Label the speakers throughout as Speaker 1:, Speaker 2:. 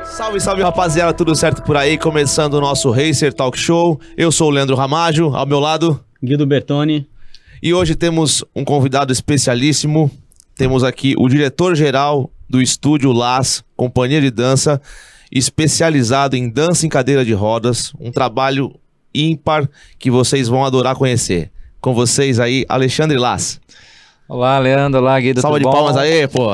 Speaker 1: Salve, salve, rapaziada, tudo certo por aí? Começando o nosso Racer Talk Show. Eu sou o Leandro Ramágio, ao meu lado...
Speaker 2: Guido Bertoni.
Speaker 1: E hoje temos um convidado especialíssimo. Temos aqui o diretor-geral do Estúdio Las, companhia de dança, especializado em dança em cadeira de rodas. Um trabalho ímpar que vocês vão adorar conhecer. Com vocês aí, Alexandre Las.
Speaker 3: Olá, Leandro. Olá, Guido.
Speaker 1: Salva de palmas aí, pô.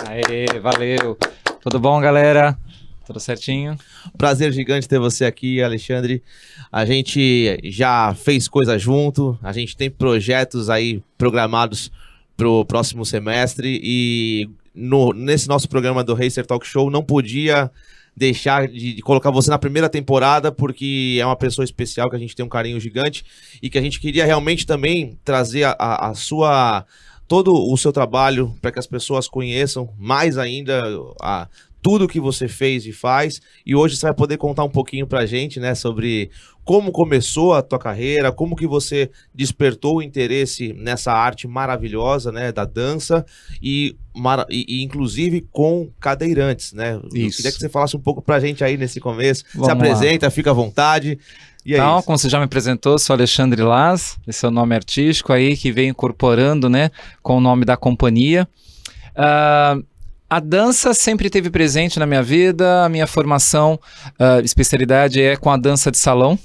Speaker 3: Aê, valeu. Tudo bom, galera? Tudo certinho?
Speaker 1: Prazer gigante ter você aqui, Alexandre. A gente já fez coisa junto, a gente tem projetos aí programados pro próximo semestre e nesse nosso programa do Racer Talk Show não podia deixar de colocar você na primeira temporada, porque é uma pessoa especial que a gente tem um carinho gigante e que a gente queria realmente também trazer todo o seu trabalho para que as pessoas conheçam mais ainda tudo que você fez e faz, e hoje você vai poder contar um pouquinho pra gente, né, sobre como começou a tua carreira, como que você despertou o interesse nessa arte maravilhosa, né, da dança, e inclusive com cadeirantes, né?
Speaker 3: Isso.
Speaker 1: Eu queria que você falasse um pouco pra gente aí nesse começo.
Speaker 3: Vamos
Speaker 1: se apresenta, fica à vontade. E
Speaker 3: então,
Speaker 1: isso.
Speaker 3: Como você já me apresentou, sou Alexandre Las, esse é o nome artístico aí que vem incorporando, né, com o nome da companhia. A dança sempre esteve presente na minha vida, a minha formação, especialidade é com a dança de salão.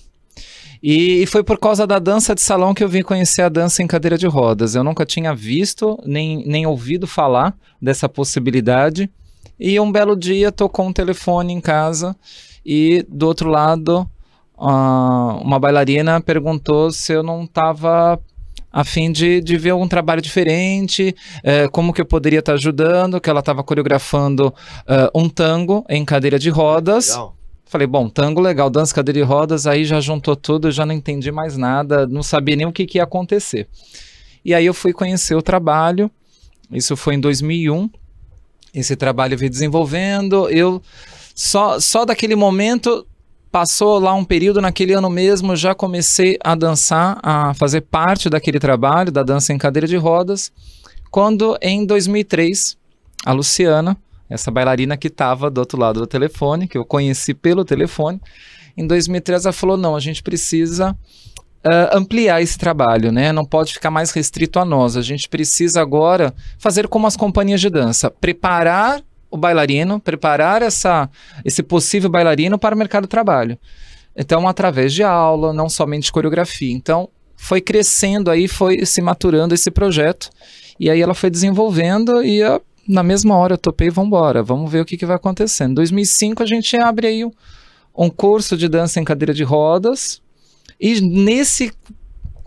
Speaker 3: E foi por causa da dança de salão que eu vim conhecer a dança em cadeira de rodas. Eu nunca tinha visto, nem ouvido falar dessa possibilidade. E um belo dia tocou um telefone em casa e do outro lado uma bailarina perguntou se eu não estava a fim de ver algum trabalho diferente, como que eu poderia estar ajudando, que ela estava coreografando um tango em cadeira de rodas.
Speaker 1: Legal.
Speaker 3: Falei, bom, tango legal, dança cadeira de rodas, aí já juntou tudo, já não entendi mais nada, não sabia nem o que ia acontecer. E aí eu fui conhecer o trabalho, isso foi em 2001, esse trabalho eu vim desenvolvendo, eu só daquele momento... Passou lá um período, naquele ano mesmo, já comecei a dançar, a fazer parte daquele trabalho, da dança em cadeira de rodas, quando em 2003, a Luciana, essa bailarina que estava do outro lado do telefone, que eu conheci pelo telefone, em 2003 ela falou, não, a gente precisa ampliar esse trabalho, né? Não pode ficar mais restrito a nós, a gente precisa agora fazer como as companhias de dança, preparar o bailarino, preparar esse possível bailarino para o mercado de trabalho. Então, através de aula, não somente coreografia. Então, foi crescendo aí, foi se maturando esse projeto. E aí ela foi desenvolvendo e na mesma hora eu topei, vamos embora, vamos ver o que vai acontecendo. Em 2005 a gente abre aí um curso de dança em cadeira de rodas e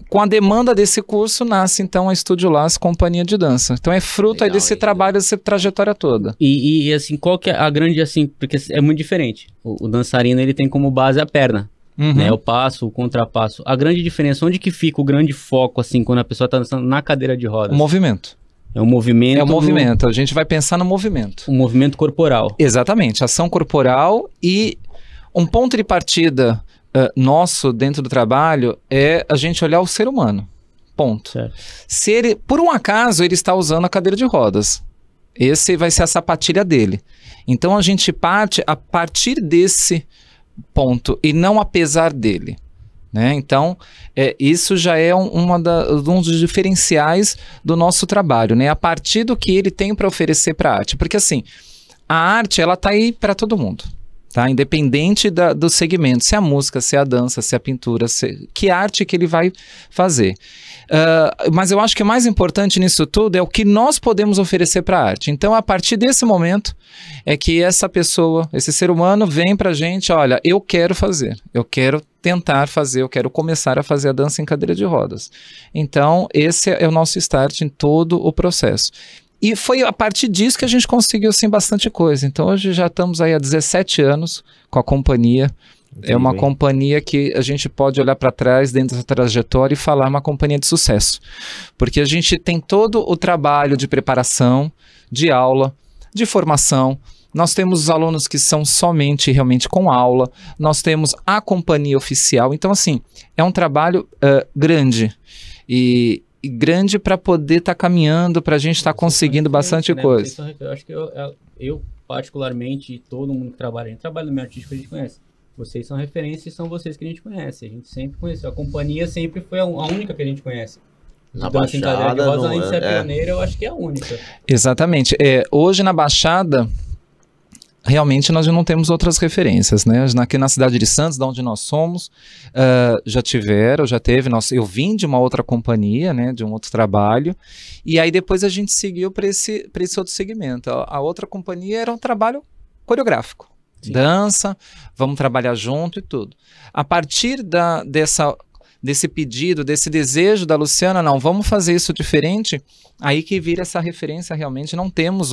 Speaker 3: com a demanda desse curso, nasce então a Estúdio Las, companhia de dança. Então é fruto aí desse trabalho, dessa trajetória toda.
Speaker 2: E assim, qual que é a grande, assim, porque é muito diferente. O dançarino, ele tem como base a perna, né? O passo, o contrapasso. A grande diferença, onde que fica o grande foco, assim, quando a pessoa está dançando na cadeira de rodas?
Speaker 3: O movimento.
Speaker 2: É o movimento.
Speaker 3: É o movimento, a gente vai pensar no movimento.
Speaker 2: O movimento corporal.
Speaker 3: Exatamente, ação corporal e um ponto de partida... nosso dentro do trabalho é a gente olhar o ser humano, ponto. Certo. Se ele, por um acaso, ele está usando a cadeira de rodas, esse vai ser a sapatilha dele. Então a gente parte a partir desse ponto e não apesar dele, né? Então isso já é um dos diferenciais do nosso trabalho, né? A partir do que ele tem para oferecer para a arte, porque assim, a arte ela está aí para todo mundo. Tá? Independente do segmento, se é a música, se é a dança, se é a pintura, que arte que ele vai fazer. Mas eu acho que o mais importante nisso tudo é o que nós podemos oferecer para a arte. Então, a partir desse momento, é que essa pessoa, esse ser humano, vem para a gente, olha, eu quero fazer, eu quero tentar fazer, eu quero começar a fazer a dança em cadeira de rodas. Então, esse é o nosso start em todo o processo. E foi a partir disso que a gente conseguiu, assim, bastante coisa. Então, hoje já estamos aí há 17 anos com a companhia. É uma companhia que a gente pode olhar para trás dentro dessa trajetória e falar uma companhia de sucesso. Porque a gente tem todo o trabalho de preparação, de aula, de formação, Nós temos os alunos que são somente realmente com aula, nós temos a companhia oficial. Então, assim, é um trabalho grande e grande para poder estar caminhando, para a gente estar conseguindo bastante coisa.
Speaker 2: Eu acho que eu, particularmente, todo mundo que trabalha, a gente trabalha no meio artístico, a gente conhece. Vocês são referência e são vocês que a gente conhece. A gente sempre conheceu. A companhia sempre foi a única que a gente conhece.
Speaker 1: Na Baixada,
Speaker 2: além de ser pioneira, eu acho que é a única.
Speaker 3: Exatamente. Hoje na Baixada, realmente nós já não temos outras referências, né? Aqui na cidade de Santos, de onde nós somos, já teve, eu vim de uma outra companhia, né? De um outro trabalho, e aí depois a gente seguiu para esse outro segmento. A outra companhia era um trabalho coreográfico. Sim. Dança, vamos trabalhar junto e tudo. A partir desse pedido, desse desejo da Luciana, não, vamos fazer isso diferente, aí que vira essa referência. Realmente não temos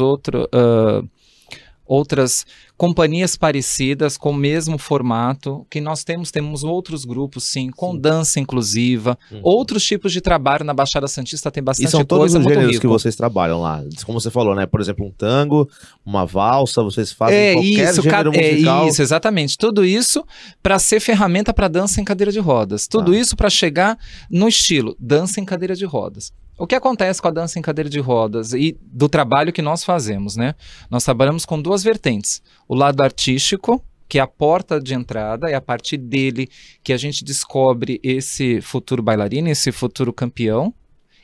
Speaker 3: outras companhias parecidas com o mesmo formato que nós temos outros grupos, sim, com dança inclusiva, outros tipos de trabalho. Na Baixada Santista tem bastante coisa.
Speaker 1: E são todos os gêneros que vocês trabalham lá, como você falou, né? Por exemplo, um tango, uma valsa, vocês fazem qualquer gênero musical.
Speaker 3: Isso, exatamente. Tudo isso para ser ferramenta para dança em cadeira de rodas. Tudo isso para chegar no estilo dança em cadeira de rodas. O que acontece com a dança em cadeira de rodas e do trabalho que nós fazemos, né? Nós trabalhamos com duas vertentes. O lado artístico, que é a porta de entrada, é a partir dele que a gente descobre esse futuro bailarino, esse futuro campeão.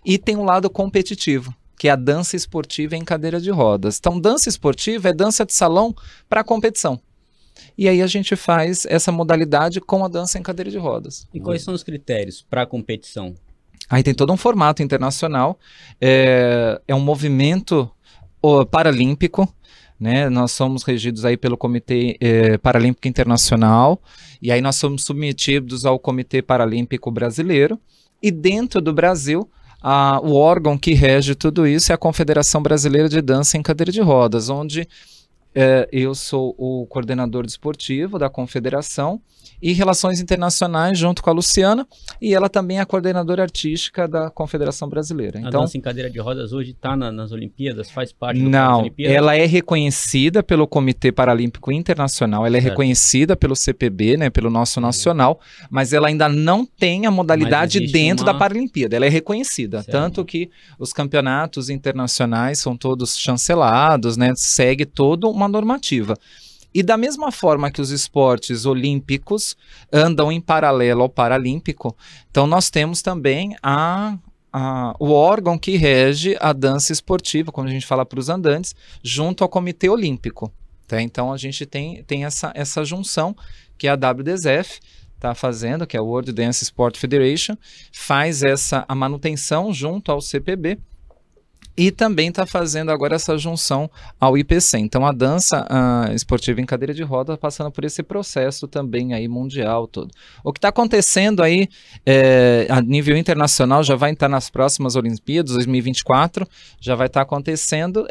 Speaker 3: E tem um lado competitivo, que é a dança esportiva em cadeira de rodas. Então, dança esportiva é dança de salão para competição. E aí a gente faz essa modalidade com a dança em cadeira de rodas.
Speaker 2: E quais são os critérios para a competição?
Speaker 3: Aí tem todo um formato internacional, é um movimento paralímpico, né? Nós somos regidos aí pelo Comitê Paralímpico Internacional, e aí nós somos submetidos ao Comitê Paralímpico Brasileiro, e dentro do Brasil, o órgão que rege tudo isso é a Confederação Brasileira de Dança em Cadeira de Rodas, onde eu sou o coordenador desportivo da confederação e relações internacionais junto com a Luciana, e ela também é a coordenadora artística da Confederação Brasileira.
Speaker 2: A dança em cadeira de rodas hoje está nas Olimpíadas? Faz parte
Speaker 3: das Olimpíadas? Ela é reconhecida pelo Comitê Paralímpico Internacional, ela é reconhecida pelo CPB, né, pelo nosso nacional, mas ela ainda não tem a modalidade dentro da Paralimpíada. Ela é reconhecida, tanto que os campeonatos internacionais são todos chancelados, né, segue toda uma normativa. E da mesma forma que os esportes olímpicos andam em paralelo ao paralímpico, então nós temos também o órgão que rege a dança esportiva, quando a gente fala para os andantes, junto ao Comitê Olímpico. Tá? Então a gente tem essa junção que a WDSF está fazendo, que é a World Dance Sport Federation, faz a manutenção junto ao CPB, e também está fazendo agora essa junção ao IPC. Então a dança esportiva em cadeira de roda passando por esse processo também aí mundial todo. O que está acontecendo aí a nível internacional já vai estar nas próximas Olimpíadas, 2024, já vai estar acontecendo,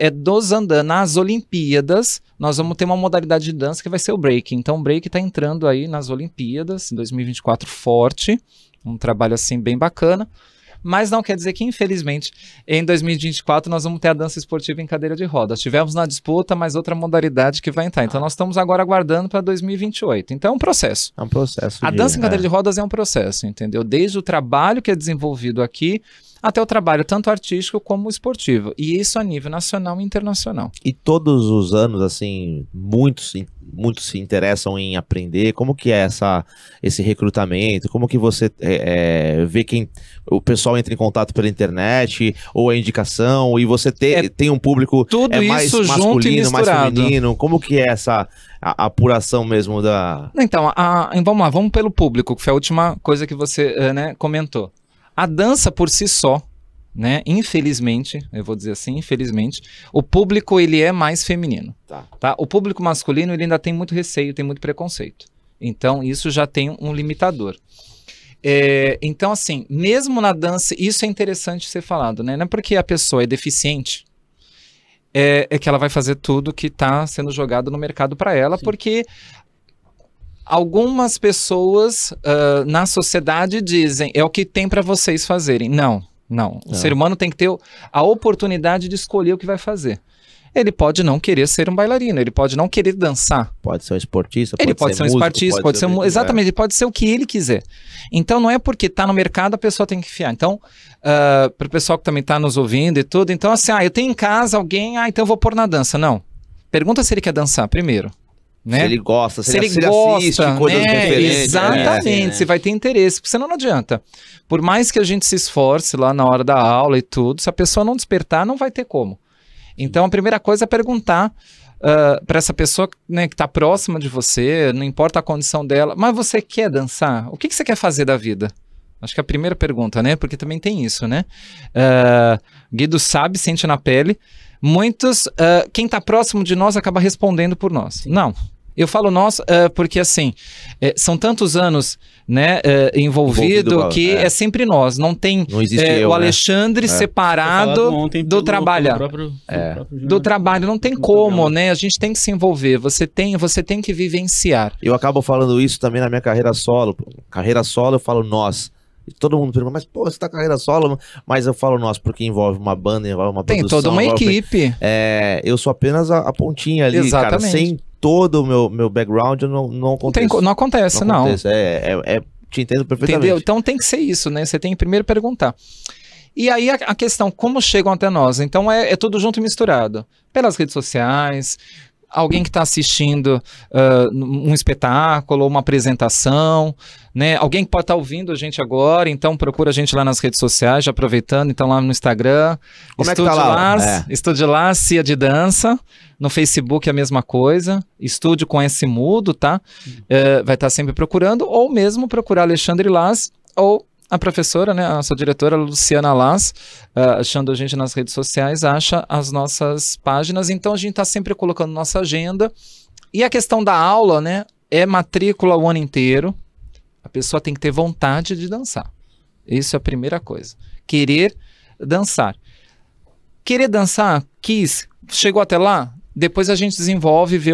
Speaker 3: nas Olimpíadas nós vamos ter uma modalidade de dança que vai ser o break. Então o break está entrando aí nas Olimpíadas, em 2024 forte, um trabalho assim bem bacana. Mas não quer dizer que, infelizmente, em 2024 nós vamos ter a dança esportiva em cadeira de rodas. Tivemos na disputa, mas outra modalidade que vai entrar. Então nós estamos agora aguardando para 2028. Então é um processo.
Speaker 1: É um processo.
Speaker 3: A dança em cadeira de rodas é um processo, entendeu? Desde o trabalho que é desenvolvido aqui até o trabalho tanto artístico como esportivo. E isso a nível nacional e internacional.
Speaker 1: E todos os anos, assim, muitos se interessam em aprender. Como que é esse recrutamento? Como que você vê o pessoal entra em contato pela internet ou a indicação e você tem um público
Speaker 3: tudo
Speaker 1: mais
Speaker 3: isso
Speaker 1: masculino, mais feminino? Como que é a apuração mesmo da...
Speaker 3: Então, vamos lá, vamos pelo público, que foi a última coisa que você comentou. A dança por si só, né, infelizmente, eu vou dizer assim, infelizmente, o público ele é mais feminino. Tá? O público masculino ele ainda tem muito receio, tem muito preconceito. Então isso já tem um limitador. Então assim, mesmo na dança, isso é interessante ser falado, né? Não é porque a pessoa é deficiente, é que ela vai fazer tudo que está sendo jogado no mercado para ela. Sim. Porque algumas pessoas na sociedade dizem, é o que tem para vocês fazerem. Não. O ser humano tem que ter a oportunidade de escolher o que vai fazer. Ele pode não querer ser um bailarino, ele pode não querer dançar.
Speaker 1: Pode ser um esportista,
Speaker 3: Ele pode ser um
Speaker 1: músico,
Speaker 3: esportista, pode ser exatamente, ele pode ser o que ele quiser. Então não é porque tá no mercado a pessoa tem que enfiar. Então, para o pessoal que também tá nos ouvindo e tudo, então assim, eu tenho em casa alguém, então eu vou pôr na dança. Não. Pergunta se ele quer dançar primeiro. Né?
Speaker 1: Se ele gosta, se ele
Speaker 3: gosta,
Speaker 1: assiste coisas diferentes.
Speaker 3: Exatamente, se vai ter interesse, porque senão não adianta. Por mais que a gente se esforce lá na hora da aula e tudo, se a pessoa não despertar, não vai ter como. Então a primeira coisa é perguntar para essa pessoa, né, que está próxima de você, não importa a condição dela, mas você quer dançar? O que você quer fazer da vida? Acho que é a primeira pergunta, né? Porque também tem isso, né? Guido sabe, sente na pele. Muitos, quem está próximo de nós acaba respondendo por nós. Sim. Não. Eu falo nós porque, assim, são tantos anos, né, envolvido que é sempre nós. Não tem o Alexandre separado do trabalho. Do trabalho. Não tem como, né? A gente tem que se envolver. Você tem que vivenciar.
Speaker 1: Eu acabo falando isso também na minha carreira solo. Carreira solo, eu falo nós. E todo mundo pergunta, mas pô, você tá carreira solo? Mas eu falo nós, porque envolve uma banda, envolve uma produção.
Speaker 3: Tem toda uma equipe.
Speaker 1: Eu sou apenas a pontinha ali,
Speaker 3: exatamente.
Speaker 1: Cara. Sem todo o meu background, não acontece.
Speaker 3: Não acontece, não.
Speaker 1: Te entendo perfeitamente.
Speaker 3: Entendeu? Então tem que ser isso, né? Você tem que primeiro perguntar. E aí a questão, como chegam até nós? Então é tudo junto e misturado. Pelas redes sociais, alguém que está assistindo um espetáculo, uma apresentação, né? Alguém que pode estar ouvindo a gente agora, então procura a gente lá nas redes sociais, já aproveitando, então lá no Instagram.
Speaker 1: Como é que tá lá?
Speaker 3: Estúdio lá, Cia de Dança. No Facebook é a mesma coisa. Estúdio com S mudo, tá? Vai estar sempre procurando, ou mesmo procurar Alexandre Laz, ou a professora, né, a sua diretora, Luciana Laz, achando a gente nas redes sociais, acha as nossas páginas. Então a gente está sempre colocando nossa agenda. E a questão da aula, né, é matrícula o ano inteiro. A pessoa tem que ter vontade de dançar. Isso é a primeira coisa. Querer dançar. Querer dançar, chegou até lá? Depois a gente desenvolve e vê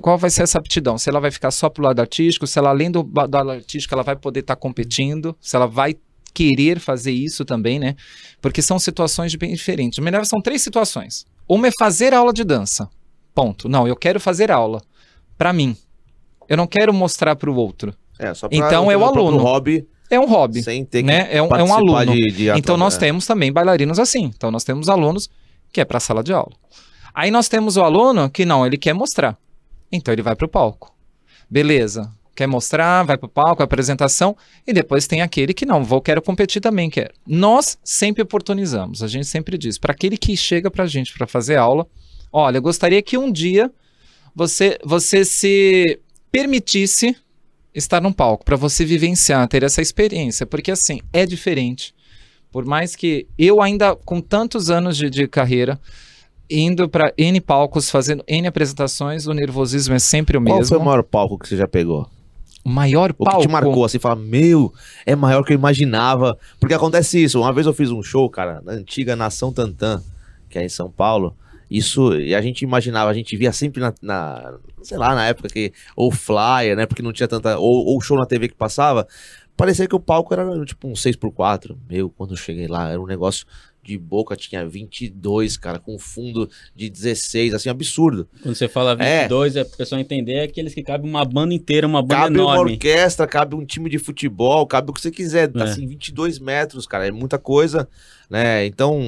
Speaker 3: qual vai ser essa aptidão. Se ela vai ficar só pro lado artístico, se ela além do lado artístico ela vai poder estar competindo, se ela vai querer fazer isso também, né? Porque são situações bem diferentes. Melhor, são 3 situações. Uma é fazer aula de dança. Ponto. Não, eu quero fazer aula para mim. Eu não quero mostrar para o outro. Então é o aluno.
Speaker 1: Hobby.
Speaker 3: É um hobby,
Speaker 1: sem ter que
Speaker 3: né? É um aluno. Então nós
Speaker 1: né?
Speaker 3: temos também bailarinos assim. Então nós temos alunos que é para a sala de aula. Aí nós temos o aluno que não, ele quer mostrar. Então ele vai para o palco. Beleza. Quer mostrar, vai para o palco, apresentação. E depois tem aquele que não, quero competir também, quero. Nós sempre oportunizamos. A gente sempre diz, para aquele que chega para a gente para fazer aula, olha, eu gostaria que um dia você se permitisse estar num palco, para você vivenciar, ter essa experiência. Porque assim, é diferente. Por mais que eu ainda, com tantos anos de carreira, indo para N palcos, fazendo N apresentações, o nervosismo é sempre o mesmo.
Speaker 1: Qual foi o maior palco que você já pegou?
Speaker 3: O maior palco?
Speaker 1: O que te marcou, assim, fala, é maior que eu imaginava. Porque acontece isso, uma vez eu fiz um show, cara, na antiga Nação Tantã, que é em São Paulo, e a gente imaginava, a gente via sempre sei lá, na época que, ou flyer, né, porque não tinha tanta, ou show na TV que passava, parecia que o palco era tipo um 6x4. Quando eu cheguei lá, era um negócio de boca, tinha 22, cara, com fundo de 16, assim, absurdo.
Speaker 2: Quando você fala 22, é pro pessoal entender, é aqueles que cabe uma banda inteira, uma banda
Speaker 1: cabe
Speaker 2: enorme.
Speaker 1: Cabe uma orquestra, cabe um time de futebol, cabe o que você quiser, assim, 22 metros, cara, é muita coisa, né, então,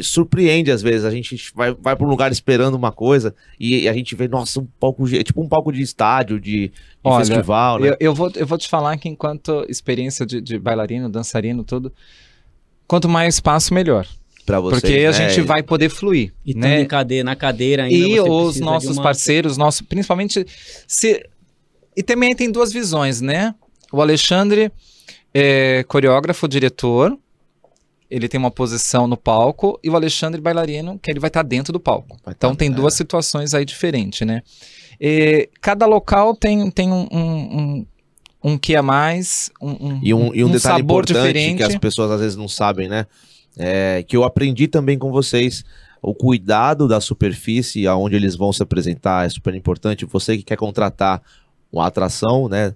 Speaker 1: surpreende às vezes, a gente vai para um lugar esperando uma coisa, e a gente vê, nossa, um palco, tipo um palco de estádio, de festival, né?
Speaker 3: Eu vou te falar que enquanto experiência de bailarino, dançarino, tudo, quanto mais espaço, melhor.
Speaker 1: Pra vocês,
Speaker 3: porque a gente vai poder fluir.
Speaker 2: E
Speaker 3: né?
Speaker 2: na cadeira ainda.
Speaker 3: E os nossos parceiros, principalmente... E também tem 2 visões, né? O Alexandre é coreógrafo, diretor. Ele tem uma posição no palco. E o Alexandre bailarino, que ele vai estar dentro do palco. Então tem 2 situações aí diferentes, né? Cada local tem um que a mais, um
Speaker 1: detalhe
Speaker 3: sabor
Speaker 1: importante
Speaker 3: diferente
Speaker 1: que as pessoas às vezes não sabem, né? Que eu aprendi também com vocês. O cuidado da superfície aonde eles vão se apresentar é super importante. Você que quer contratar uma atração, né,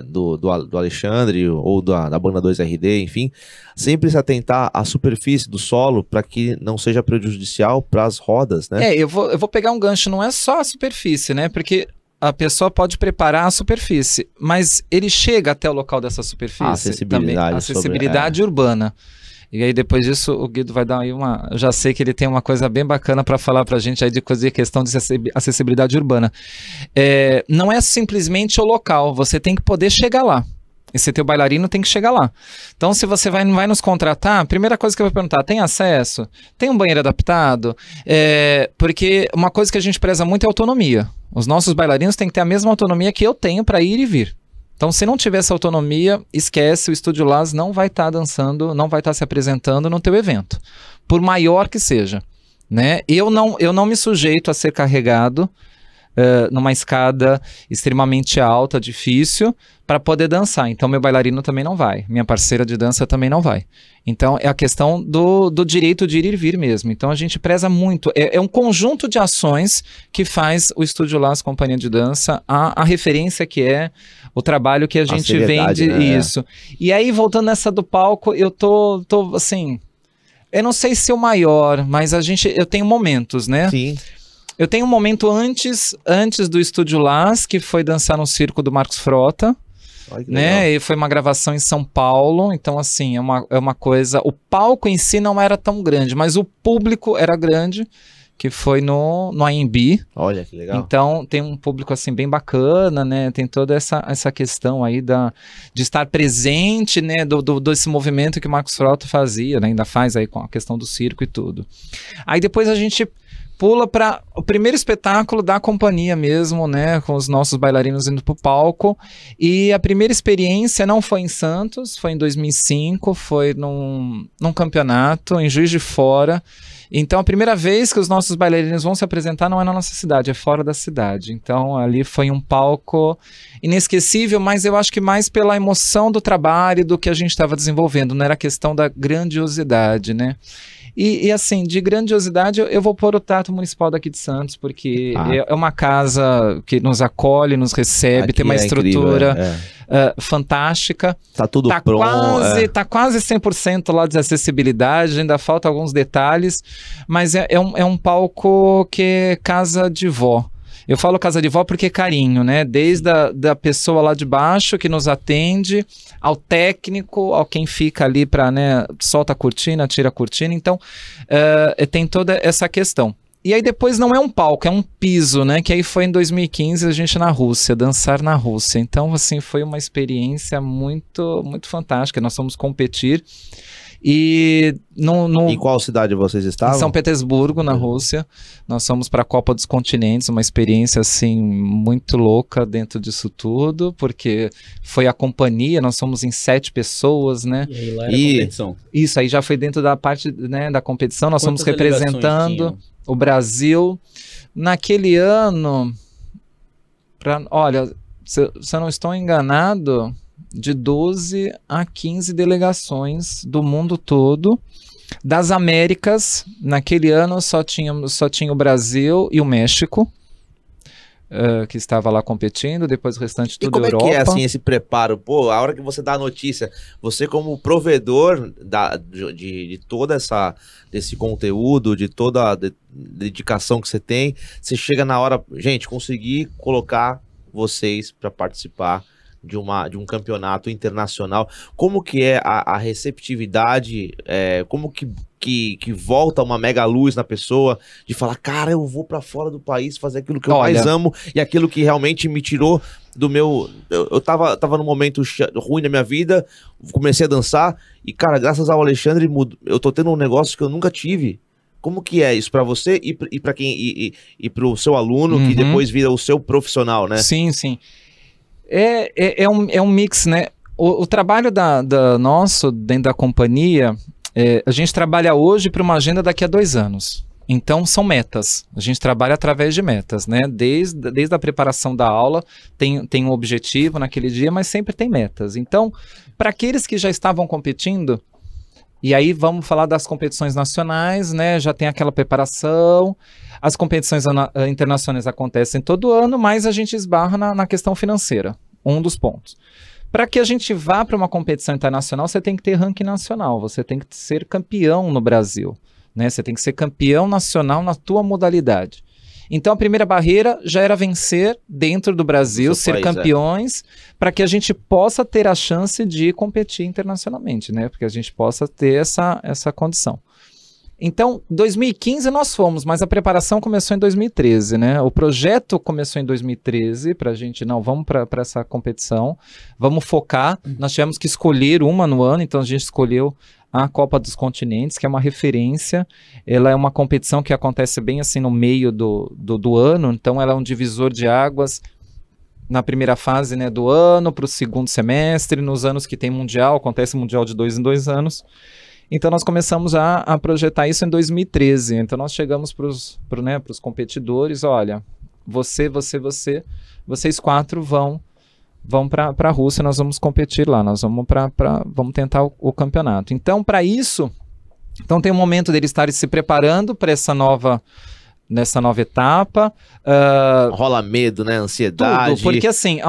Speaker 1: do Alexandre ou da banda 2RD, enfim, sempre se atentar à superfície do solo para que não seja prejudicial para as rodas, né?
Speaker 3: Eu vou pegar um gancho, não é só a superfície, né? Porque a pessoa pode preparar a superfície, mas ele chega até o local dessa superfície.
Speaker 1: A acessibilidade,
Speaker 3: também, acessibilidade urbana. E aí depois disso o Guido vai dar aí eu já sei que ele tem uma coisa bem bacana para falar pra gente aí de questão de acessibilidade urbana. Não é simplesmente o local, você tem que poder chegar lá. Esse teu bailarino tem que chegar lá. Então, se você vai nos contratar, a primeira coisa que eu vou perguntar, tem acesso? Tem um banheiro adaptado? Porque uma coisa que a gente preza muito é autonomia. Os nossos bailarinos têm que ter a mesma autonomia que eu tenho para ir e vir. Então, se não tiver essa autonomia, esquece, o Estúdio Las não vai estar dançando, não vai estar se apresentando no teu evento, por maior que seja, né? Eu não me sujeito a ser carregado numa escada extremamente alta, difícil, para poder dançar. Então, meu bailarino também não vai, minha parceira de dança também não vai. Então, é a questão do direito de ir e vir mesmo. Então, a gente preza muito. É um conjunto de ações que faz o Estúdio Las Companhia de Dança a referência que é o trabalho que a gente vende, né? Isso. E aí, voltando nessa do palco, eu tô assim, eu não sei se é o maior, mas eu tenho momentos, né?
Speaker 1: Sim.
Speaker 3: Eu tenho um momento antes do Estúdio Las, que foi dançar no circo do Marcos Frota, né? E foi uma gravação em São Paulo, então assim, é uma coisa, o palco em si não era tão grande, mas o público era grande, que foi no AMB.
Speaker 1: Olha, que legal.
Speaker 3: Então, tem um público, assim, bem bacana, né? Tem toda essa questão aí de estar presente, né? Desse movimento que o Marcos Frota fazia, né? Ainda faz aí com a questão do circo e tudo. Aí depois a gente pula para o primeiro espetáculo da companhia mesmo, né? Com os nossos bailarinos indo pro palco. E a primeira experiência não foi em Santos, foi em 2005, foi num campeonato em Juiz de Fora. Então, a primeira vez que os nossos bailarinos vão se apresentar não é na nossa cidade, é fora da cidade. Então, ali foi um palco inesquecível, mas eu acho que mais pela emoção do trabalho, do que a gente estava desenvolvendo, não era a questão da grandiosidade, né? E assim, de grandiosidade, eu vou pôr o Teatro Municipal daqui de Santos, porque é uma casa que nos acolhe, nos recebe, aqui tem uma estrutura fantástica.
Speaker 1: Tá tudo pronto.
Speaker 3: Tá quase 100% lá de acessibilidade, ainda falta alguns detalhes, mas é um palco que é casa de vó. Eu falo casa de vó porque é carinho, né? Desde da pessoa lá de baixo que nos atende, ao técnico, ao quem fica ali para, né, solta a cortina, tira a cortina. Então, tem toda essa questão. E aí depois não é um palco, é um piso, né? Que aí foi em 2015 a gente na Rússia, dançar na Rússia. Então, assim, foi uma experiência muito, muito fantástica. Nós fomos competir. E
Speaker 1: em qual cidade vocês estavam?
Speaker 3: Em São Petersburgo, na Rússia. Nós fomos para a Copa dos Continentes, uma experiência assim muito louca dentro disso tudo, porque foi a companhia, nós somos em 7 pessoas, né?
Speaker 2: E aí lá era competição.
Speaker 3: Isso aí já foi dentro da parte, né, da competição. Nós fomos representando o Brasil. Naquele ano, olha, se eu não estou enganado, de 12 a 15 delegações do mundo todo. Das Américas, naquele ano só tinha o Brasil e o México, que estava lá competindo, depois o restante tudo Europa.
Speaker 1: E como é que é assim esse preparo? Pô, a hora que você dá a notícia, você como provedor de toda desse conteúdo, de toda a dedicação que você tem, você chega na hora, gente, consegui colocar vocês para participar de um campeonato internacional. Como que é a receptividade, como que volta uma mega luz na pessoa de falar, cara, eu vou pra fora do país fazer aquilo que eu mais amo e aquilo que realmente me tirou do meu... Eu tava num momento ruim na minha vida, comecei a dançar e, cara, graças ao Alexandre, eu tô tendo um negócio que eu nunca tive. Como que é isso pra você e para quem e pro seu aluno, que depois vira o seu profissional, né?
Speaker 3: Sim, sim. É um mix, né? O trabalho nosso dentro da companhia, a gente trabalha hoje para uma agenda daqui a 2 anos. Então, são metas. A gente trabalha através de metas, né? Desde a preparação da aula, tem um objetivo naquele dia, mas sempre tem metas. Então, para aqueles que já estavam competindo, e aí vamos falar das competições nacionais, né? Já tem aquela preparação. As competições internacionais acontecem todo ano, mas a gente esbarra na questão financeira. um dos pontos. Para que a gente vá para uma competição internacional, você tem que ter ranking nacional, você tem que ser campeão no Brasil, né? Você tem que ser campeão nacional na tua modalidade. Então a primeira barreira já era vencer dentro do Brasil, ser campeões, para que a gente possa ter a chance de competir internacionalmente, né? Porque a gente possa ter essa condição. Então, 2015 nós fomos, mas a preparação começou em 2013, né? O projeto começou em 2013, pra gente, não, vamos para essa competição, vamos focar. Nós tivemos que escolher uma no ano, então a gente escolheu a Copa dos Continentes, que é uma referência. Ela é uma competição que acontece bem assim no meio do ano, então ela é um divisor de águas na primeira fase, né, do ano, para o segundo semestre, nos anos que tem mundial, acontece mundial de 2 em 2 anos. Então nós começamos a projetar isso em 2013. Então nós chegamos para os competidores, olha, vocês 4 vão para a Rússia, nós vamos competir lá, nós vamos vamos tentar o campeonato. Então para isso, então tem um momento deles estarem se preparando para nessa nova etapa.
Speaker 1: Rola medo, né? Ansiedade.
Speaker 3: Tudo, porque assim,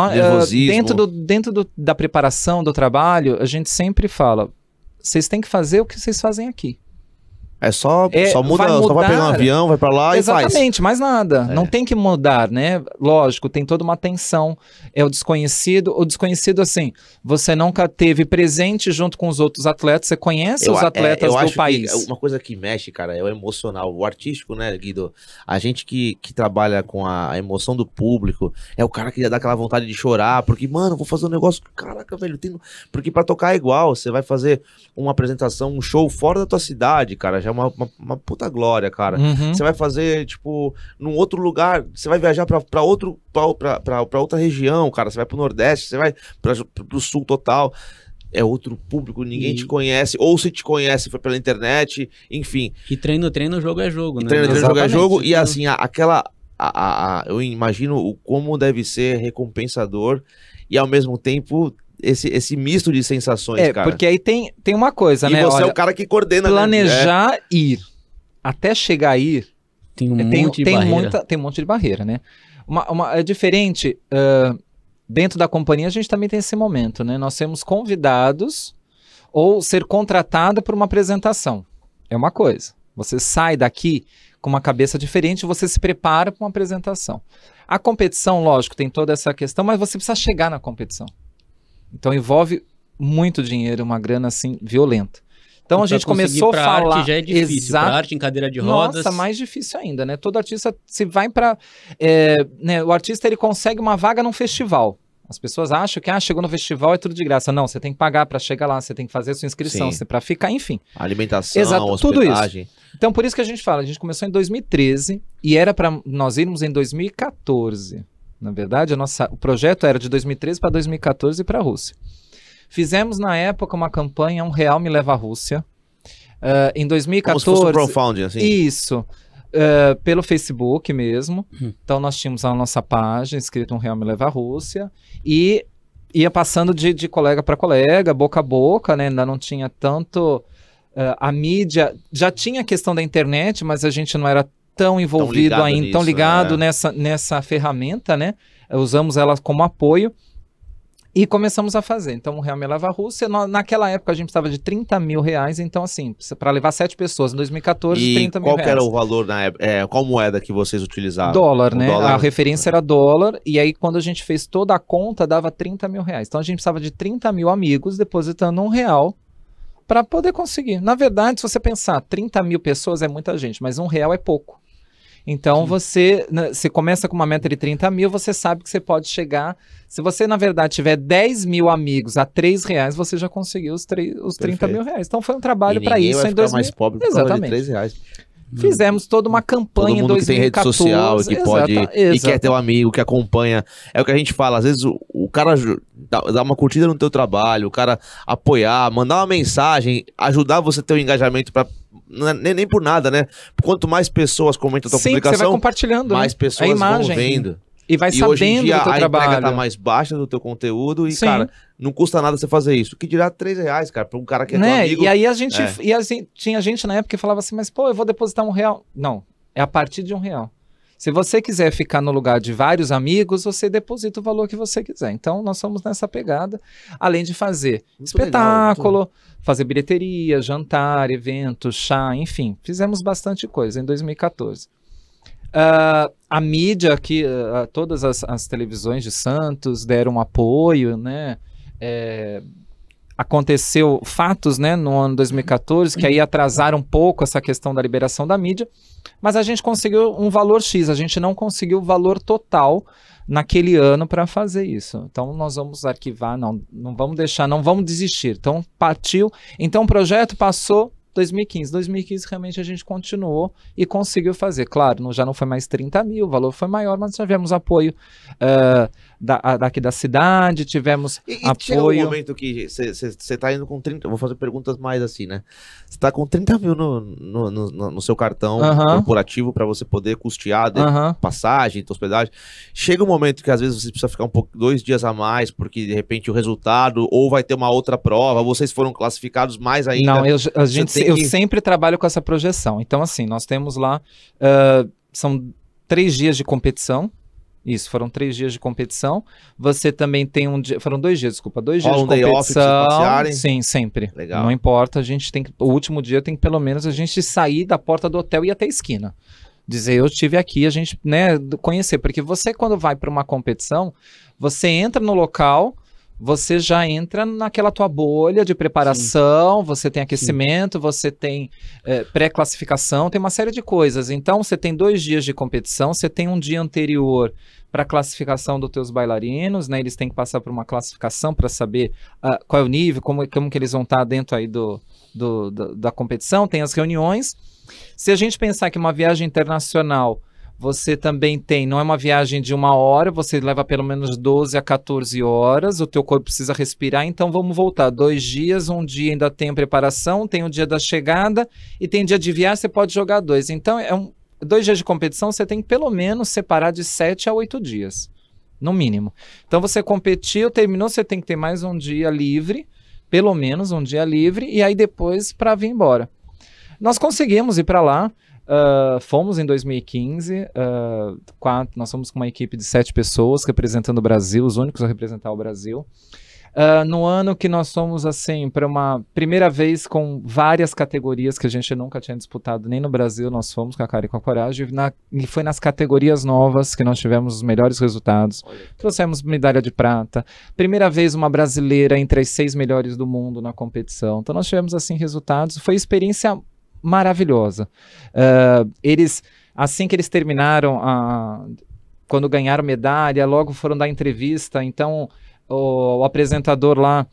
Speaker 3: dentro da preparação do trabalho, a gente sempre fala, vocês têm que fazer o que vocês fazem aqui.
Speaker 1: Só vai pegar um avião, vai pra lá e faz.
Speaker 3: Exatamente, mais nada. Não tem que mudar, né? Lógico, tem toda uma tensão. É o desconhecido. O desconhecido, assim, você nunca teve presente junto com os outros atletas, você conhece os atletas do país.
Speaker 1: Uma coisa que mexe, cara, é o emocional. O artístico, né, Guido? A gente que trabalha com a emoção do público, é o cara que dá aquela vontade de chorar, porque, mano, vou fazer um negócio, caraca, velho, porque pra tocar é igual, você vai fazer uma apresentação, um show fora da tua cidade, cara, já é uma puta glória, cara. Você vai fazer, tipo, num outro lugar, você vai viajar pra outra região, cara, você vai pro Nordeste, você vai pro Sul total, é outro público, ninguém te conhece, ou se te conhece foi pela internet, enfim.
Speaker 2: Que treino, jogo é jogo, né?
Speaker 1: Treino, jogo é jogo, e assim, eu imagino como deve ser recompensador e ao mesmo tempo esse misto de sensações, cara.
Speaker 3: Porque aí tem uma coisa,
Speaker 1: né? E você é o cara que coordena.
Speaker 3: Planejar ir. Até chegar a ir,
Speaker 2: tem um monte de barreira.
Speaker 3: Tem um monte de barreira, né? É diferente, dentro da companhia a gente também tem esse momento, né? Nós sermos convidados ou ser contratado por uma apresentação. É uma coisa. Você sai daqui com uma cabeça diferente, você se prepara para uma apresentação. A competição, lógico, tem toda essa questão, mas você precisa chegar na competição. Então envolve muito dinheiro, uma grana assim violenta. Então a gente começou a falar.
Speaker 2: Arte já é difícil, pra arte em cadeira de rodas.
Speaker 3: Nossa, mais difícil ainda, né? Todo artista se vai para, né? O artista ele consegue uma vaga num festival. As pessoas acham que chegou no festival é tudo de graça. Não, você tem que pagar para chegar lá, você tem que fazer a sua inscrição, para ficar, enfim.
Speaker 1: Alimentação,
Speaker 3: exato, tudo isso. Então por isso que a gente fala, a gente começou em 2013 e era para nós irmos em 2014. Na verdade, o projeto era de 2013 para 2014 para a Rússia. Fizemos, na época, uma campanha, R$1 me leva à Rússia. Em 2014...
Speaker 1: Como se fosse um crowdfunding, assim?
Speaker 3: Isso. Pelo Facebook mesmo. Então, nós tínhamos a nossa página, escrito R$1 me leva à Rússia. E ia passando de colega para colega, boca a boca, né? Ainda não tinha tanto... a mídia... Já tinha a questão da internet, mas a gente não era tão envolvido ainda, tão ligado nessa ferramenta, né? Usamos ela como apoio e começamos a fazer. Então, o R$1 me leva à Rússia. Naquela época, a gente precisava de R$30 mil. Então, assim, para levar 7 pessoas. Em 2014, R$30 mil.
Speaker 1: E qual que era o valor na época? Qual moeda que vocês utilizavam?
Speaker 3: Dólar, né? A referência era dólar. E aí, quando a gente fez toda a conta, dava R$30 mil. Então, a gente precisava de 30 mil amigos depositando R$1 para poder conseguir. Na verdade, se você pensar, 30 mil pessoas é muita gente, mas R$1 é pouco. Então, você começa com uma meta de 30 mil, você sabe que você pode chegar... Se você, na verdade, tiver 10 mil amigos a R$3, você já conseguiu os 30 mil reais. Então, foi um trabalho para isso em 2000.
Speaker 1: Mais pobre por causa de R$3.
Speaker 3: Fizemos toda uma campanha em 2014. Todo mundo que tem rede social
Speaker 1: e que pode... E quer ter um amigo que acompanha. É o que a gente fala. Às vezes, o cara dá uma curtida no teu trabalho, o cara apoiar, mandar uma mensagem, ajudar você a ter um engajamento para... Nem por nada, né? Quanto mais pessoas comentam a tua publicação,
Speaker 3: você vai compartilhando,
Speaker 1: mais pessoas vão vendo.
Speaker 3: E vai sabendo
Speaker 1: hoje em dia,
Speaker 3: do teu trabalho.
Speaker 1: A entrega tá mais baixa do teu conteúdo e, cara, não custa nada você fazer isso. Que dirá R$3, cara, pra um cara que é teu amigo.
Speaker 3: E aí a gente... E assim, tinha gente na época que falava assim, mas pô, eu vou depositar R$1. Não, é a partir de R$1. Se você quiser ficar no lugar de vários amigos, você deposita o valor que você quiser. Então, nós somos nessa pegada, além de fazer
Speaker 1: Muito
Speaker 3: espetáculo,
Speaker 1: legal,
Speaker 3: fazer bilheteria, jantar, eventos, chá, enfim. Fizemos bastante coisa em 2014. A mídia aqui, todas as televisões de Santos deram apoio, né? Aconteceu fatos, né, no ano 2014, que aí atrasaram um pouco essa questão da liberação da mídia, mas a gente conseguiu um valor X, a gente não conseguiu o valor total naquele ano para fazer isso. Então nós vamos arquivar, não vamos deixar, não vamos desistir. Então partiu, então o projeto passou 2015. 2015 realmente a gente continuou e conseguiu fazer. Claro, já não foi mais 30 mil, o valor foi maior, mas tivemos apoio daqui da cidade, tivemos apoio...
Speaker 1: Chega um momento que você tá indo com 30... Vou fazer perguntas mais assim, né? Você tá com 30 mil no seu cartão corporativo para você poder custear passagem, hospedagem. Chega um momento que às vezes você precisa ficar 2 dias a mais, porque de repente o resultado, ou vai ter uma outra prova, vocês foram classificados mais ainda.
Speaker 3: Não, eu sempre trabalho com essa projeção. Então, assim, nós temos lá, são 3 dias de competição. Isso, foram 3 dias de competição. Você também tem um dia, foram 2 dias, desculpa, 2 dias de competição. Sim, sempre.
Speaker 1: Legal.
Speaker 3: Não importa, a gente tem que, o último dia tem que pelo menos a gente sair da porta do hotel e ir até a esquina. Dizer, eu estive aqui, a gente, né, conhecer. Porque você, quando vai para uma competição, você entra no local, você já entra naquela tua bolha de preparação, sim, você tem aquecimento, sim, você tem pré-classificação, tem uma série de coisas. Então, você tem 2 dias de competição, você tem um dia anterior para a classificação dos teus bailarinos, né? Eles têm que passar por uma classificação para saber qual é o nível, como que eles vão estar dentro aí da competição, tem as reuniões. Se a gente pensar que uma viagem internacional... Você também tem, não é uma viagem de 1 hora, você leva pelo menos 12 a 14 horas, o teu corpo precisa respirar, então vamos voltar. 2 dias, um dia ainda tem preparação, tem o dia da chegada e tem dia de viagem, você pode jogar 2. Então, 2 dias de competição, você tem que pelo menos separar de 7 a 8 dias, no mínimo. Então, você competiu, terminou, você tem que ter mais um dia livre, pelo menos um dia livre, e aí depois para vir embora. Nós conseguimos ir para lá. Fomos em 2015, nós fomos com uma equipe de 7 pessoas representando o Brasil, os únicos a representar o Brasil. No ano que nós fomos assim, para uma primeira vez com várias categorias que a gente nunca tinha disputado nem no Brasil, nós fomos com a cara e com a coragem, e foi nas categorias novas que nós tivemos os melhores resultados. Trouxemos medalha de prata, primeira vez uma brasileira entre as 6 melhores do mundo na competição. Então nós tivemos assim resultados, foi experiência maravilhosa. Assim que eles terminaram, quando ganharam medalha, logo foram dar entrevista. Então o apresentador lá,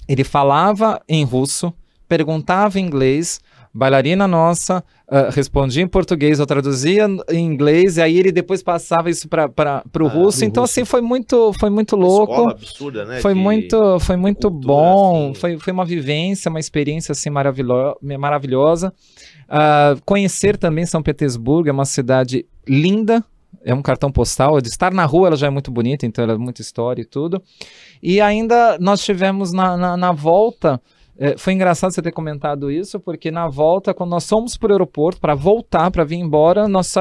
Speaker 3: ele falava em russo, perguntava em inglês, bailarina nossa respondia em português, eu traduzia em inglês, e aí ele depois passava isso para o russo. Então assim, foi muito louco.
Speaker 1: Escola absurda, né?
Speaker 3: Foi muito bom, assim. Foi uma vivência, uma experiência assim maravilhosa. Conhecer também São Petersburgo, é uma cidade linda, é um cartão postal, de estar na rua ela já é muito bonita, então ela é muita história e tudo. E ainda nós tivemos na volta, foi engraçado você ter comentado isso, porque na volta, quando nós fomos para o aeroporto, para voltar, para vir embora, nós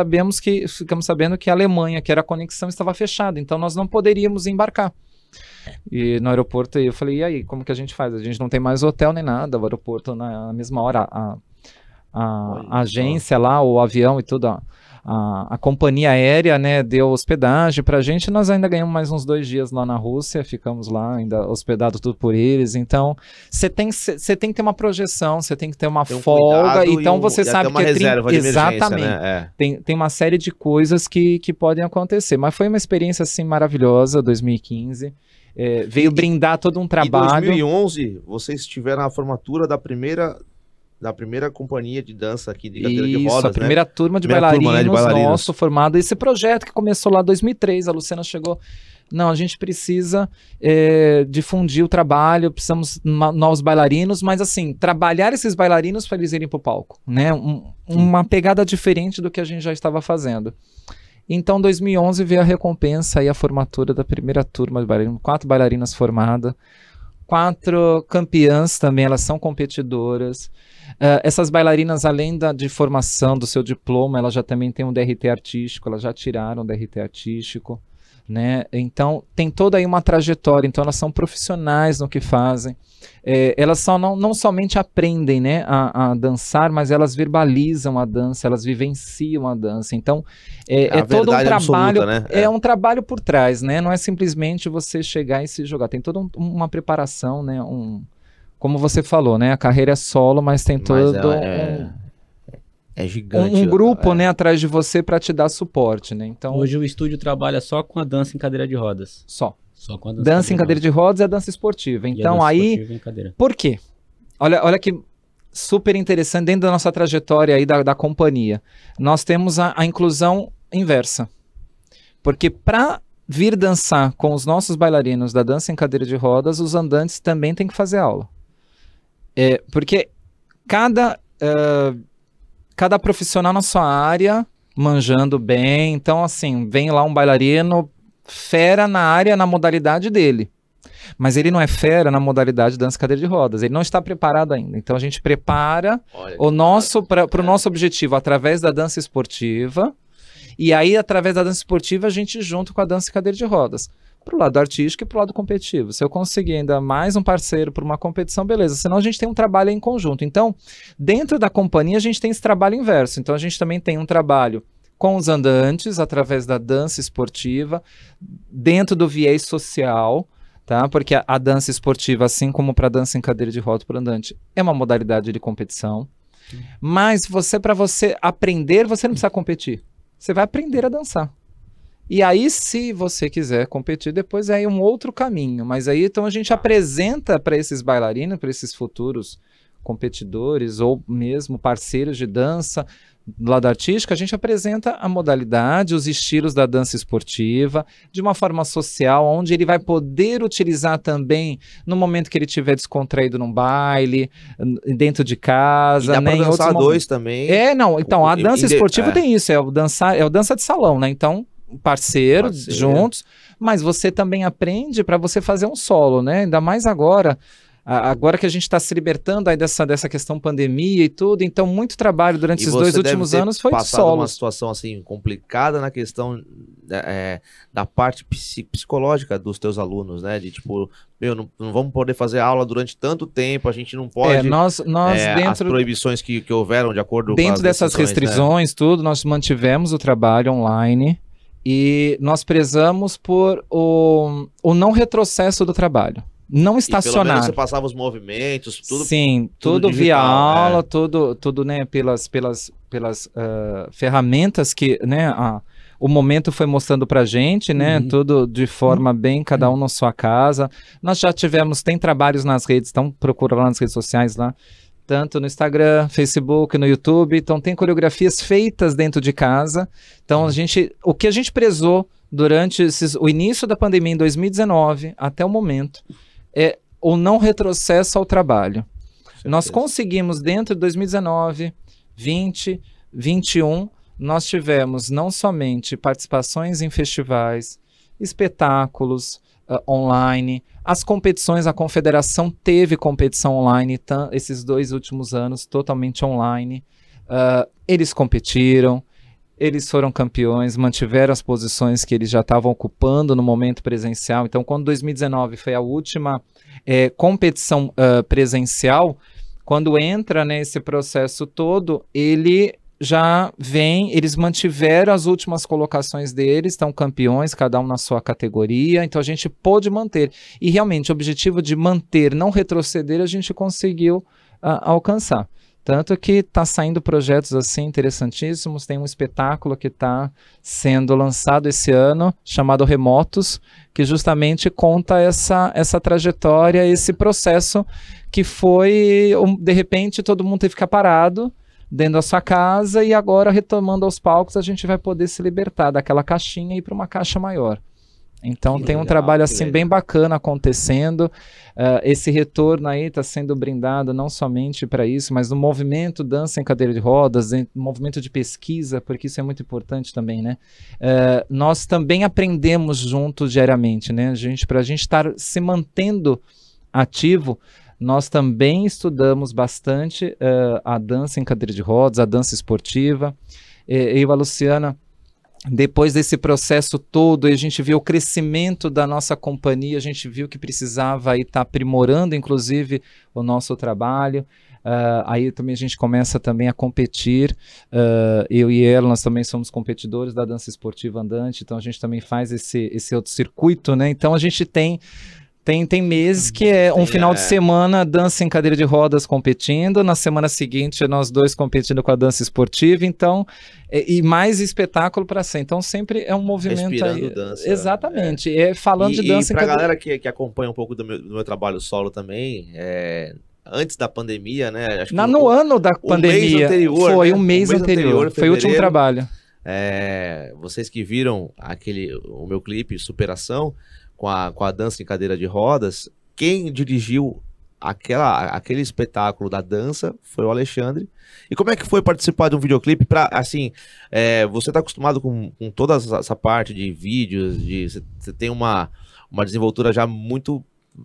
Speaker 3: ficamos sabendo que a Alemanha, que era a conexão, estava fechada, então nós não poderíamos embarcar. E no aeroporto eu falei, e aí, como que a gente faz? A gente não tem mais hotel nem nada, o aeroporto na mesma hora, a agência lá, o avião e tudo, a companhia aérea, né, deu hospedagem pra gente. Nós ainda ganhamos mais uns 2 dias lá na Rússia, ficamos lá ainda hospedado tudo por eles. Então você tem que ter uma projeção, você tem que ter uma folga, então você sabe que
Speaker 1: reserva de
Speaker 3: exatamente,
Speaker 1: né?
Speaker 3: Tem uma série de coisas que podem acontecer, mas foi uma experiência assim maravilhosa. 2015 veio brindar todo um trabalho.
Speaker 1: Em 2011 vocês tiveram a formatura da primeira companhia de dança aqui de cadeira de rodas,
Speaker 3: a primeira turma de bailarinos, nosso formado. Esse projeto que começou lá em 2003, a Luciana chegou, não, a gente precisa difundir o trabalho, precisamos novos bailarinos, mas assim, trabalhar esses bailarinos para eles irem para o palco, né? Uma pegada diferente do que a gente já estava fazendo. Então, em 2011 veio a recompensa e a formatura da primeira turma de bailarinos, 4 bailarinas formadas, 4 campeãs também, elas são competidoras. Essas bailarinas, além de formação do seu diploma, elas já também têm um DRT artístico, elas já tiraram o DRT artístico, né? Então, tem toda aí uma trajetória, então elas são profissionais no que fazem. Elas não somente aprendem, né, a dançar, mas elas verbalizam a dança, elas vivenciam a dança. Então, é todo um trabalho, absoluta, né? É um trabalho por trás, né? Não é simplesmente você chegar e se jogar. Tem toda uma preparação, né? Como você falou, né? A carreira é solo, mas tem todo
Speaker 1: gigante.
Speaker 3: Um grupo, né, atrás de você para te dar suporte, né? Então,
Speaker 2: hoje o estúdio trabalha só com a dança em cadeira de rodas.
Speaker 3: Só
Speaker 2: com a
Speaker 3: dança em cadeira de rodas e a dança esportiva. Então aí, por quê? Olha que super interessante dentro da nossa trajetória aí da companhia. Nós temos a inclusão inversa. Porque para vir dançar com os nossos bailarinos da dança em cadeira de rodas, os andantes também têm que fazer aula. Porque cada profissional na sua área, manjando bem, então assim, vem lá um bailarino fera na área, na modalidade dele. Mas ele não é fera na modalidade dança cadeira de rodas, ele não está preparado ainda. Então a gente prepara para o nosso objetivo através da dança esportiva, e aí através da dança esportiva a gente junto com a dança cadeira de rodas. Para o lado artístico e para o lado competitivo. Se eu conseguir ainda mais um parceiro para uma competição, beleza. Senão a gente tem um trabalho em conjunto. Então, dentro da companhia a gente tem esse trabalho inverso. Então a gente também tem um trabalho com os andantes, através da dança esportiva, dentro do viés social, tá? Porque a dança esportiva, assim como para a dança em cadeira de rodas para andante, é uma modalidade de competição. Mas para você aprender, você não precisa competir. Você vai aprender a dançar. E aí, se você quiser competir, depois é um outro caminho. Mas aí, então, a gente apresenta para esses bailarinos, para esses futuros competidores ou mesmo parceiros de dança do lado artístico, a gente apresenta a modalidade, os estilos da dança esportiva, de uma forma social, onde ele vai poder utilizar também no momento que ele estiver descontraído num baile, dentro de casa,
Speaker 1: e dá
Speaker 3: né,
Speaker 1: pra dançar dois também.
Speaker 3: Então, a dança esportiva tem isso, é o dança de salão, né? Então, parceiro, juntos, mas você também aprende para você fazer um solo, né? Ainda mais agora que a gente está se libertando aí dessa questão pandemia e tudo, então muito trabalho durante esses 2 últimos anos foi de solo.
Speaker 1: Uma situação assim complicada na questão da parte psicológica dos teus alunos, né? De tipo, não vamos poder fazer aula durante tanto tempo, a gente não pode.
Speaker 3: Nós dentro
Speaker 1: as proibições que houveram de acordo
Speaker 3: dentro
Speaker 1: com as
Speaker 3: dessas restrições, né? Tudo, nós mantivemos o trabalho online. E nós prezamos por o não retrocesso do trabalho. Não estacionar. E pelo menos você
Speaker 1: passava os movimentos, tudo.
Speaker 3: Sim, tudo via aula, tudo né, pelas ferramentas que, né, o momento foi mostrando pra gente, né, tudo de forma bem, cada um na sua casa. Nós já tem trabalhos nas redes, então procura lá nas redes sociais lá, tanto no Instagram, Facebook, no YouTube. Então tem coreografias feitas dentro de casa. Então o que a gente prezou durante o início da pandemia em 2019 até o momento é o não retrocesso ao trabalho. Nós conseguimos dentro de 2019, 20, 21, nós tivemos não somente participações em festivais, espetáculos, online, as competições, a confederação teve competição online esses 2 últimos anos, totalmente online. Eles competiram, eles foram campeões, mantiveram as posições que eles já estavam ocupando no momento presencial. Então, quando 2019 foi a última competição presencial, quando entra nesse processo todo, eles mantiveram as últimas colocações deles, estão campeões, cada um na sua categoria, então a gente pôde manter. E realmente o objetivo de manter, não retroceder, a gente conseguiu alcançar. Tanto que está saindo projetos assim interessantíssimos, tem um espetáculo que está sendo lançado esse ano, chamado Remotos, que justamente conta essa trajetória, esse processo que foi, de repente, todo mundo teve que ficar parado dentro da sua casa e agora, retomando aos palcos, a gente vai poder se libertar daquela caixinha e ir para uma caixa maior. Então tem um trabalho assim bem bacana acontecendo, esse retorno aí está sendo brindado não somente para isso, mas no movimento dança em cadeira de rodas, no movimento de pesquisa, porque isso é muito importante também, né? Nós também aprendemos juntos diariamente, né? Para a gente estar se mantendo ativo, nós também estudamos bastante a dança em cadeira de rodas, a dança esportiva. Eu e a Luciana, depois desse processo todo, a gente viu o crescimento da nossa companhia, a gente viu que precisava estar aprimorando, inclusive, o nosso trabalho. Aí também a gente começa também a competir, eu e ela, nós também somos competidores da dança esportiva andante, então a gente também faz esse outro circuito, né? Então a gente tem meses que é um final de semana dança em cadeira de rodas competindo, na semana seguinte nós dois competindo com a dança esportiva, então, e mais espetáculo para ser. Então sempre é um movimento
Speaker 1: respirando
Speaker 3: aí.
Speaker 1: Dança.
Speaker 3: Exatamente, falando de dança
Speaker 1: e pra
Speaker 3: em cadeira...
Speaker 1: galera que acompanha um pouco do meu trabalho solo também, antes da pandemia, né? Acho que
Speaker 3: no ano da pandemia,
Speaker 1: anterior,
Speaker 3: foi
Speaker 1: né?
Speaker 3: um mês anterior, foi o último trabalho.
Speaker 1: Vocês que viram o meu clipe Superação, com a dança em cadeira de rodas, quem dirigiu aquele espetáculo da dança foi o Alexandre. E como é que foi participar de um videoclipe para, assim, você tá acostumado com toda essa parte de vídeos, você tem uma desenvoltura já muito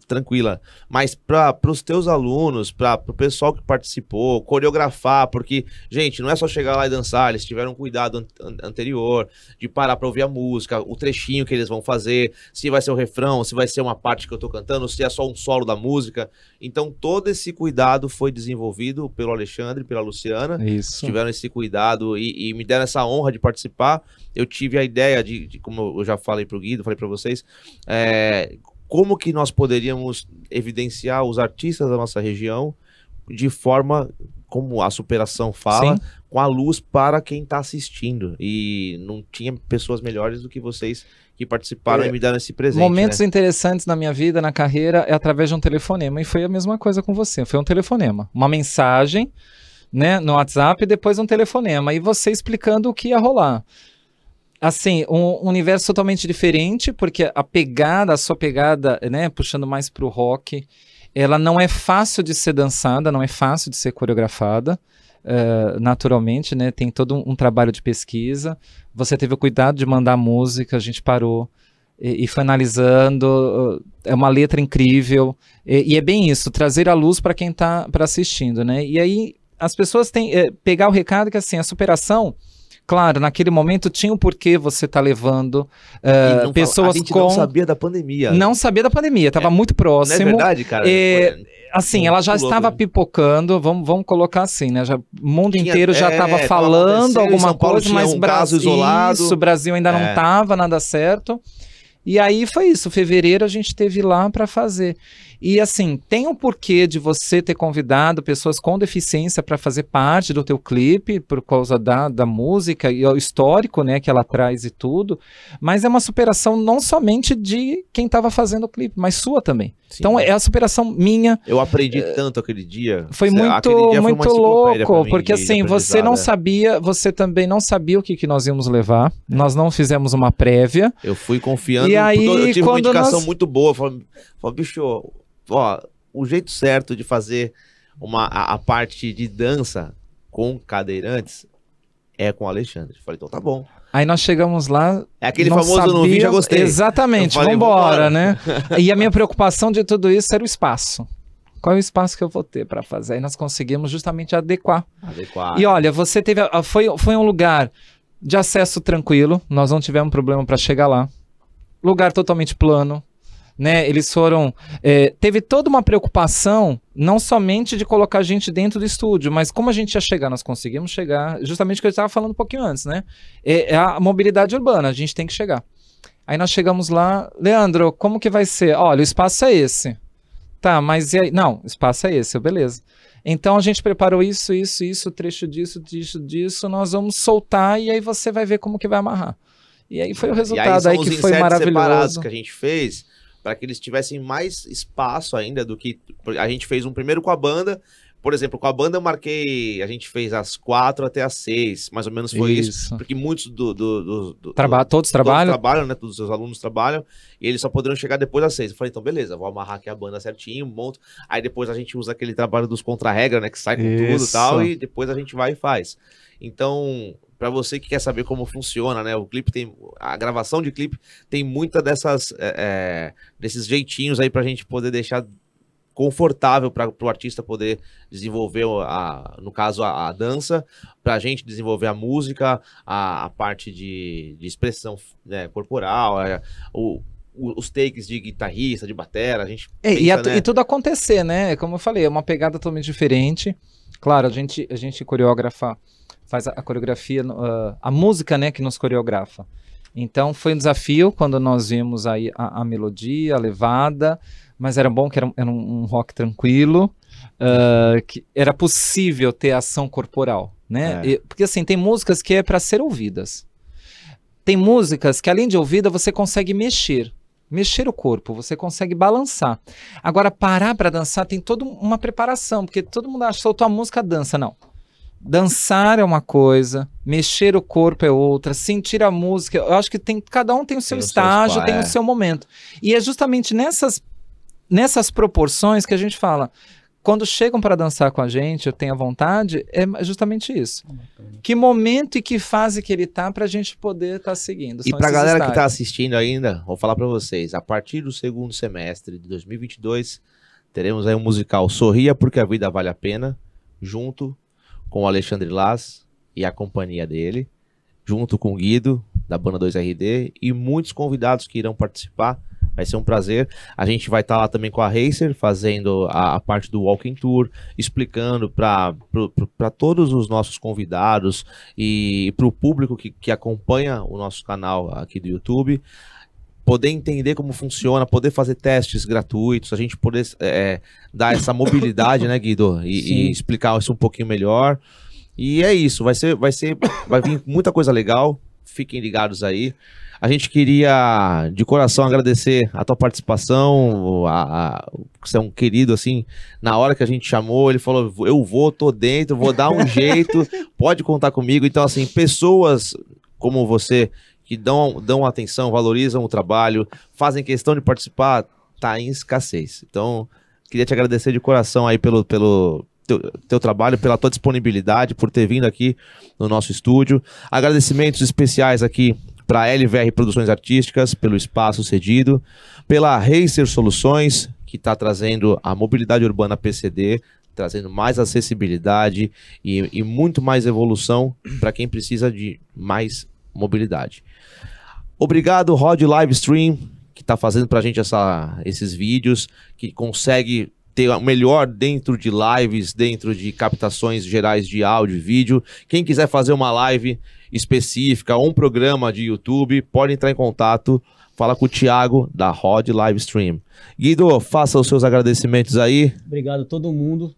Speaker 1: tranquila, mas para os teus alunos, para o pessoal que participou, coreografar, porque, gente, não é só chegar lá e dançar, eles tiveram um cuidado anterior de parar para ouvir a música, o trechinho que eles vão fazer, se vai ser o refrão, se vai ser uma parte que eu tô cantando, se é só um solo da música. Então todo esse cuidado foi desenvolvido pelo Alexandre, pela Luciana.
Speaker 3: Isso.
Speaker 1: Tiveram esse cuidado e me deram essa honra de participar. Eu tive a ideia de como eu já falei pro Guido, falei para vocês, como que nós poderíamos evidenciar os artistas da nossa região de forma, como a Superação fala,
Speaker 3: Sim.
Speaker 1: com a luz para quem está assistindo. E não tinha pessoas melhores do que vocês que participaram e me deram esse presente.
Speaker 3: Momentos
Speaker 1: né?
Speaker 3: interessantes na minha vida, na carreira, é através de um telefonema. E foi a mesma coisa com você. Foi um telefonema. Uma mensagem, né, no WhatsApp e depois um telefonema. E você explicando o que ia rolar. Assim, um universo totalmente diferente, porque a sua pegada, né, puxando mais pro rock, ela não é fácil de ser dançada, não é fácil de ser coreografada, naturalmente, né, tem todo um trabalho de pesquisa. Você teve o cuidado de mandar música, a gente parou e foi analisando, é uma letra incrível, e é bem isso, trazer a luz para quem está assistindo, né, e aí as pessoas têm, pegar o recado que, assim, a superação... Claro, naquele momento tinha um porquê você tá levando pessoas
Speaker 1: a gente não sabia da pandemia.
Speaker 3: Não sabia da pandemia, estava muito próximo.
Speaker 1: Não é verdade, cara?
Speaker 3: Assim, ela já estava pipocando, vamos colocar assim, né? O mundo inteiro já estava falando alguma coisa, mas o Brasil ainda não estava nada certo. E aí foi isso, fevereiro a gente esteve lá para fazer. E assim, tem um porquê de você ter convidado pessoas com deficiência para fazer parte do teu clipe, por causa da música e o histórico, né, que ela traz e tudo, mas é uma superação não somente de quem estava fazendo o clipe, mas sua também. Sim. Então é a superação minha.
Speaker 1: Eu aprendi tanto aquele dia.
Speaker 3: Foi muito louco, porque assim, você não sabia, você também não sabia o que nós íamos levar, nós não fizemos uma prévia.
Speaker 1: Eu fui confiando,
Speaker 3: e aí,
Speaker 1: eu tive uma indicação muito boa, falei, bicho, ó, o jeito certo de fazer a parte de dança com cadeirantes é com o Alexandre. Falei, então tá bom.
Speaker 3: Aí nós chegamos lá...
Speaker 1: É aquele famoso não vi, já gostei.
Speaker 3: Exatamente, falei, vambora, né? E a minha preocupação de tudo isso era o espaço. Qual é o espaço que eu vou ter para fazer? Aí nós conseguimos justamente adequar. E olha, você teve... Foi um lugar de acesso tranquilo, nós não tivemos problema para chegar lá. Lugar totalmente plano. Né, eles foram, teve toda uma preocupação, não somente de colocar a gente dentro do estúdio, mas como a gente ia chegar, nós conseguimos chegar, justamente o que eu estava falando um pouquinho antes, né, é a mobilidade urbana, a gente tem que chegar. Aí nós chegamos lá, Leandro, como que vai ser? Olha, o espaço é esse. Tá, mas e aí? Não, o espaço é esse, beleza. Então a gente preparou isso, trecho disso, nós vamos soltar e aí você vai ver como que vai amarrar. E aí foi o resultado aí que foi maravilhoso.
Speaker 1: Que a gente fez, para que eles tivessem mais espaço ainda do que... A gente fez um primeiro com a banda, por exemplo, com a banda eu marquei, a gente fez às 4 até às 6, mais ou menos foi isso, porque muitos
Speaker 3: todos trabalham,
Speaker 1: né, todos os seus alunos trabalham, e eles só poderiam chegar depois das 6. Eu falei, então beleza, vou amarrar aqui a banda certinho, monto, aí depois a gente usa aquele trabalho dos contra-regra, né, que sai com tudo e tal, e depois a gente vai e faz. Então... Para você que quer saber como funciona, né? O clipe a gravação de clipe tem muita desses jeitinhos aí pra gente poder deixar confortável para o artista poder desenvolver, no caso, a dança, para a gente desenvolver a música, a parte de expressão, né, corporal, os takes de guitarrista, de batera, a gente pensa, né?
Speaker 3: E tudo acontecer, né? Como eu falei, é uma pegada totalmente diferente. Claro, a gente coreógrafa, faz a coreografia, a música, né, que nos coreografa. Então foi um desafio quando nós vimos aí a melodia, a levada, mas era bom que era um rock tranquilo, que era possível ter ação corporal, né? Porque assim, tem músicas que é para ser ouvidas. Tem músicas que além de ouvida você consegue mexer o corpo, você consegue balançar. Agora parar para dançar tem toda uma preparação, porque todo mundo acha que soltou a música, dança, não. Dançar é uma coisa, mexer o corpo é outra, sentir a música, eu acho que cada um tem o seu estágio, tem o seu momento. E é justamente nessas proporções que a gente fala, quando chegam para dançar com a gente, eu tenho a vontade, é justamente isso. Que momento e que fase que ele tá pra gente poder estar seguindo.
Speaker 1: E pra galera que tá assistindo ainda, vou falar pra vocês, a partir do segundo semestre de 2022, teremos aí um musical Sorria Porque a Vida Vale a Pena, junto com o Alexandre Laz e a companhia dele, junto com o Guido, da Banda 2RD, e muitos convidados que irão participar. Vai ser um prazer. A gente vai estar lá também com a Racer, fazendo a parte do Walking Tour, explicando para todos os nossos convidados e para o público que acompanha o nosso canal aqui do YouTube, poder entender como funciona, poder fazer testes gratuitos, a gente poder dar essa mobilidade, né, Guido? E explicar isso um pouquinho melhor. E é isso, vai vir muita coisa legal, fiquem ligados aí. A gente queria, de coração, agradecer a tua participação, você é um querido, assim, na hora que a gente chamou, ele falou, tô dentro, vou dar um jeito, pode contar comigo. Então, assim, pessoas como você, que dão atenção, valorizam o trabalho, fazem questão de participar, tá em escassez. Então, queria te agradecer de coração aí pelo teu trabalho, pela tua disponibilidade, por ter vindo aqui no nosso estúdio. Agradecimentos especiais aqui para a LVR Produções Artísticas, pelo espaço cedido, pela Racer Soluções, que está trazendo a mobilidade urbana PCD, trazendo mais acessibilidade e muito mais evolução para quem precisa de mais mobilidade. Obrigado, Rod Livestream, que está fazendo para a gente esses vídeos, que consegue ter o melhor dentro de lives, dentro de captações gerais de áudio e vídeo. Quem quiser fazer uma live específica ou um programa de YouTube, pode entrar em contato, fala com o Thiago da Rod Livestream. Guido, faça os seus agradecimentos aí.
Speaker 2: Obrigado a todo mundo.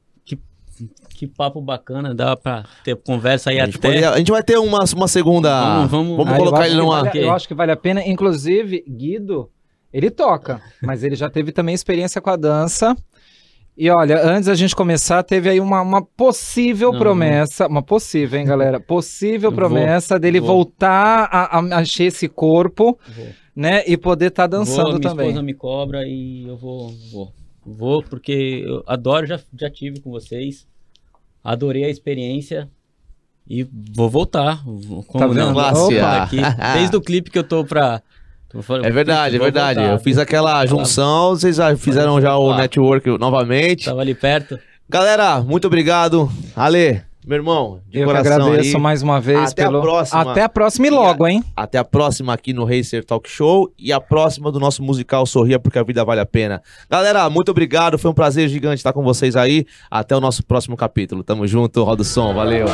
Speaker 2: Que papo bacana, dá pra ter conversa aí
Speaker 1: a gente vai ter uma segunda... Vamos colocar ele numa...
Speaker 3: Eu acho que vale a pena. Inclusive, Guido, ele toca, mas ele já teve também experiência com a dança. E olha, antes da gente começar, teve aí uma possível promessa, uma possível, hein, galera? Possível promessa dele voltar a mexer esse corpo, né? E poder estar dançando também.
Speaker 2: Minha esposa me cobra e eu vou porque eu adoro, já tive com vocês, adorei a experiência e vou voltar.
Speaker 3: Tá vendo?
Speaker 2: Aqui, desde o clipe que eu tô pra...
Speaker 1: É verdade. Eu fiz aquela junção, vocês já fizeram o network novamente.
Speaker 2: Tava ali perto.
Speaker 1: Galera, muito obrigado. Ale, meu irmão, de coração
Speaker 3: aí. Eu que agradeço mais uma vez.
Speaker 1: Até a próxima
Speaker 3: e logo, hein?
Speaker 1: Até a próxima aqui no Racer Talk Show e a próxima do nosso musical Sorria Porque a Vida Vale a Pena. Galera, muito obrigado. Foi um prazer gigante estar com vocês aí. Até o nosso próximo capítulo. Tamo junto, roda o som. Valeu.